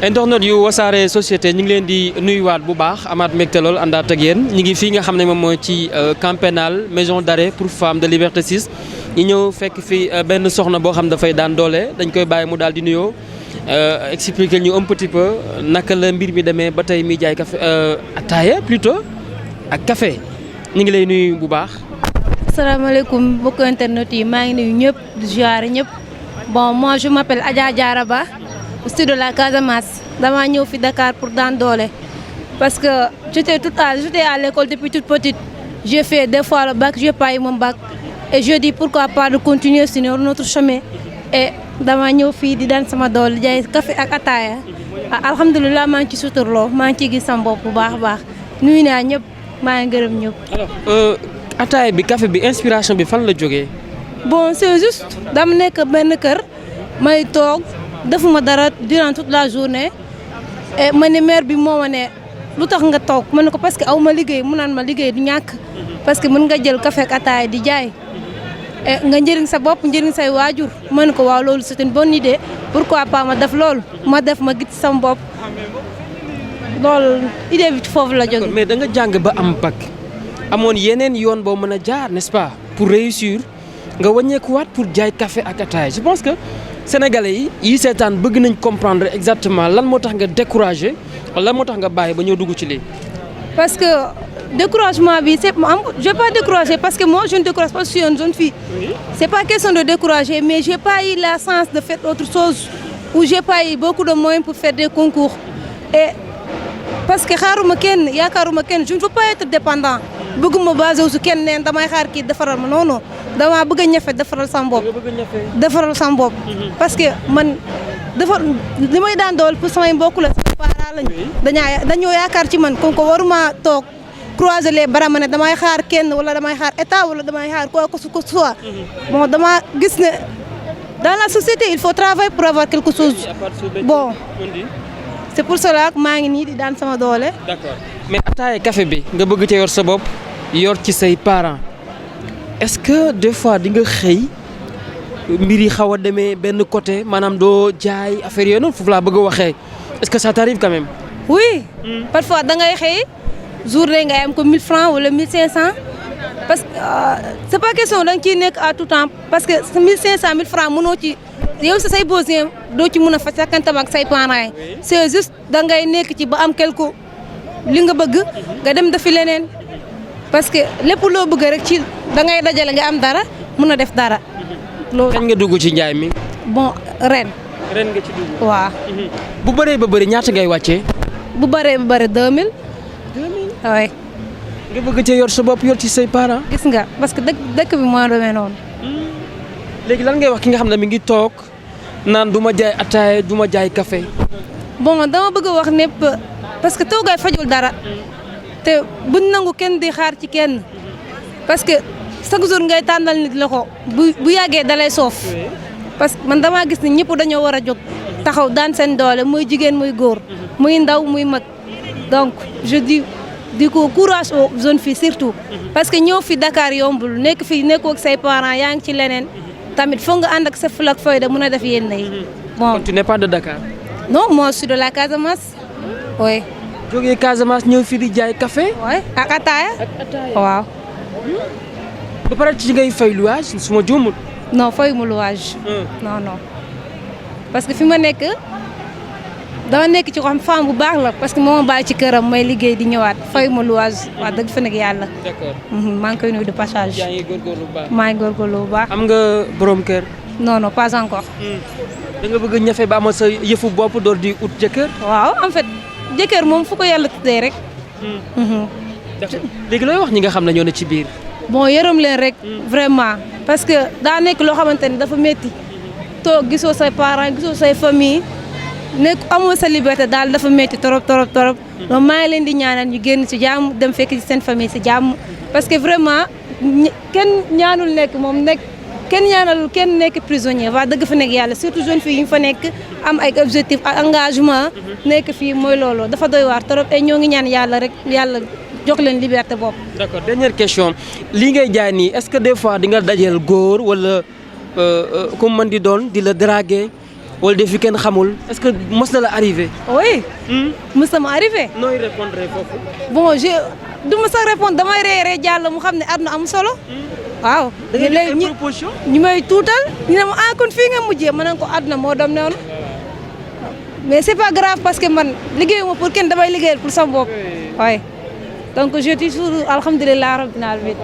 internet yu wasaare société ñu ngi leen di nuyuwaat bu baax amaat mbégte lool àndaat ak yéen ñu ngi fii nga xam ne moom mooy ci camp pénal maison d'arrêt pour femmes de Liberté 6 ñu ñëw fekk fi benn soxna boo xam dafay daan doole dañ koy bàyyi mu daal di nuyoo expliquer ñu un petit peu naka la mbir mi demee ba tey mi jaay café ataaya plutôt ak café ñu ngi lay nuyu bu baax. asalaamaaleykum mbokki internet yi maa ngi nuyu ñëpp di ziare ñëpp bon moi je m'appelle Adja Diarra Ba sud de la Casamance damaa ñëw fi Dakar pour daan doole parce que j'étais à l'école depuis toute petite j'ai fait deux fois le bac j'ai pas eu mon bac et je dis pourquoi pas de continuer sur notre chemin et damaa ñëw fii di daan sama doole jaay café ak ataaya alhamdulilah maa ngi ci suturloo maa ngi ciy gis sama bopp bu baax a baax nuyu naa ñëpp maa ngi gërëm ñëpp. alors ataaya bi café bi inspiration bi fan la jógee. bon c'est juste dama nekk benn kër may toog defuma dara durant toute la journée et ma ne mère bi moo ma ne lu tax nga toog ma ne ko parce que aw ma liggéey mu naan ma liggéey du ñàkk parce que mën nga jël café ak ataaya di jaay et nga njëriñ sa bopp njëriñ say waajur ma ne ko waaw loolu c'est une bonne idée pourquoi pas ma def loolu ma def ma gis sama bopp loolu idée bi foofu la jógee. mais da nga jàng ba am bac amoon yeneen yoon boo mën a jaar n'est-ce pas pour réussir nga wàññeekuwaat pour jaay café ak ataaya je pense que sénégalais yi seetaan bëgg nañ comprendre exactement lan moo tax nga découragé lan moo tax nga bàyyi ba ñëw dugg ci lii. parce que découragement bi c'est je vais pas décourager parce que moi je ne décourage pas, je suis une jeune fille. Oui. C'est pas question de décourager mais j'ai pas eu la chance de faire autre chose ou j'ai pas eu beaucoup de moyens pour faire des concours et parce que xaaruma kenn yaakaaruma kenn je ne veux pas être dépendant bëgguma basé wu su kenn neen damay xaar kii defaral ma non non damaa bëgg a ñafe defaral sama bopp defaral sama bopp parce que man defar li may daan dool pour samay mbokk la sama parents lañ dañoo yaakaar ci man comme que waruma toog croiser les bras ma ne damay xaar kenn wala damay xaar état wala damay xaar quoi que ce soit bon dama gis ne dans la société il faut travailler pour avoir quelque chose bon c'est pour cela que maa ngi nii di daan sama doole. D'accord mais ataaya café bi nga bëgg ca yor sa bopp yor ci say parents est-ce que des fois di nga xëy mbir yi xaw a demee benn côté maanaam doo jaay affaire yooyu noonu foofu laa bëgg a waxee est-ce que ça t'arrive quand même. oui parfois da ngay xëy journée ngay am ko 1000 francs wala 1500 parce que c'est pas question da nga ciy nekk à tout temps parce que 1500 1000 francs mënoo ci. yow sa say besoin doo ci mën a faj sakantam ak say parents yi c'est juste da ngay nekk ci ba am quelque li nga bëgg nga dem defi leneen parce que lépp loo bëgg rek ci da ngay dajale nga am dara mën a def dara. loolu kañ nga dugg ci njaay mi. bon ren. ren nga ci dugg. waaw. bu bëree ba bëri ñaata ngay wàccee. bu bëree ba bëri 2000. 2000 waaye. nga bëgg cee yor sa bopp yor ci say parents. gis nga parce que dëkk bi moo demee noonu. léegi lan ngay wax ki nga xam ne mi ngi toog naan du ma jaay ataaya du ma jaay café. bon dama bëgg a wax népp parce que toogaay fajul dara te buñ nangu kenn di xaar ci kenn parce que chaque jour ngay tànnal nit loxo bu yàggee dalay soof parce que man damaa gis ni ñëpp dañoo war a jóg taxaw daan seen doole muy jigéen muy góor muy ndaw muy mag donc je dis ko courage aux jeunes filles surtout parce que ñëw fi Dakar yombul nekk fi nekkoo ak say parents yaa ngi ci leneen. tamit foog nga ànd ak sa fula ak fayda mën a def yenn yi. bon tu n'es pas de Dakar. non moi je suis de la Casamance. oui. jógee Casamance ñëw fii di jaay café. oui ak ataaya. waaw. ba pare ci ngay fay louage su ma juumul. non fayuma louage. non non parce que fi ma nekk dama nekk ci ko xam femme bu baax la parce que moo ma bàyyi ci këram may liggéey di ñëwaat fayuma louage wax dëgg fa nekk yàlla. d'accord. maa ngi koy nuyu de passage. yaa ngi góorgóorlu bu baax. maa ngi góorgóorlu bu baax. am nga borom kër. non non pas encore. da nga bëgg a ñafe ba amal sa yëfu bopp door di ut jëkkër. waaw en fait jëkkër moom fu ko yàlla tuddee rek. d'accord léegi looy wax ñi nga xam ne ñoo ne ci biir. bon yërëm leen rek. vraiment parce que daa nekk loo xamante ni dafa métti. toog gisoo say parents gisoo say famille nekk amoo sa liberté daal dafa métti trop trop trop. donc maa ngi leen di ñaanal ñu génn ci jàmm dem fekk ci seen famille ci jàmm parce que vraiment kenn ñaanul nekk moom nekk. kenn ñaanalul kenn nekk prisonnier wax dëgg fa nekk yàlla surtout jeune fille yi ñu fa nekk am ay objectif ak engagement nekk fii mooy loolu dafa doy waar trop et ñoo ngi ñaan yàlla rek yàlla jox leen liberté bopp. d'accord dernière question lii ngay jaay nii est-ce que des fois di nga dajeel góor wala comme man di doon di la draguer wala défi kenn xamul est-ce que mos na la arrivé. oui. mos na ma arrivé. nooy répondre foofu. bon du ma sax répondre damay reeree jàll mu xam ne àdduna am solo. waaw. da ngay def ay proposition ñu may tuutal ñu ne ma kon fii nga mujjee ma ne ko àdduna moo dem noonu. mais c'est pas grave parce que man liggéeyuma pour kenn damay liggéeyal pour sama bopp. oui donc je dis toujours alhamdulilah rabbil alamin.